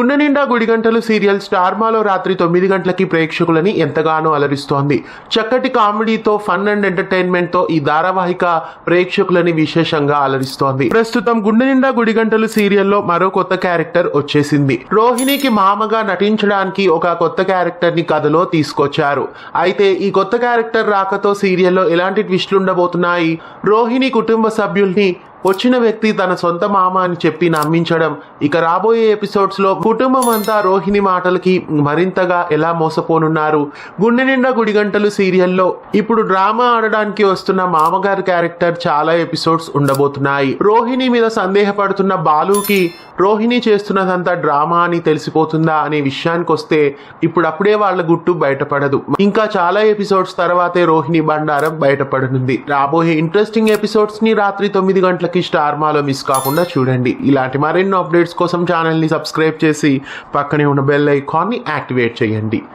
గుండె నిండా గుడిగంటలు serial star మాలో రాత్రి 9 గంటలకి ప్రేక్షకులని ఎంతగానో అలరిస్తోంది. చక్కటి కామెడీతో, ఫన్ అండ్ ఎంటర్టైన్మెంట్ తో ఈ ధారావాహిక ప్రేక్షకులని విశేషంగా అలరిస్తోంది. ప్రస్తుతం గుండె నిండా గుడిగంటలు సీరియల్లో మరో కొత్త క్యారెక్టర్ వచ్చేసింది. రోహిణికి మామగా నటించడానికి ఒక కొత్త క్యారెక్టర్ ని కథలో తీసుకొచ్చారు. అయితే ఈ కొత్త క్యారెక్టర్ రాకతో సీరియల్లో ఎలాంటి ట్విస్టులు ఉండబోతున్నాయి? రోహిణి కుటుంబ సభ్యుల్ని వచ్చిన వ్యక్తి తన సొంత మామ అని చెప్పి నమ్మించడం, ఇక రాబోయే ఎపిసోడ్స్ లో కుటుంబం అంతా రోహిణి మాటలకి మరింతగా ఎలా మోసపోనున్నారు? గుండె నిండా గుడిగంటలు సీరియల్లో ఇప్పుడు డ్రామా ఆడడానికి వస్తున్న మామగారి క్యారెక్టర్ చాలా ఎపిసోడ్స్ ఉండబోతున్నాయి. రోహిణి మీద సందేహపడుతున్న బాలుకి రోహిణి చేస్తున్నదంతా డ్రామా అని తెలిసిపోతుందా అనే విషయానికి వస్తే ఇప్పుడప్పుడే వాళ్ళ గుట్టు బయటపడదు. ఇంకా చాలా ఎపిసోడ్స్ తర్వాతే రోహిణి బండారం బయటపడనుంది. రాబోయే ఇంట్రెస్టింగ్ ఎపిసోడ్స్ ని రాత్రి 9 గంటలకి స్టార్ మాలో మిస్ కాకుండా చూడండి. ఇలాంటి మరెన్నో అప్డేట్స్ కోసం ఛానల్ ని సబ్స్క్రైబ్ చేసి పక్కనే ఉన్న బెల్ ఐకాన్ ని యాక్టివేట్ చేయండి.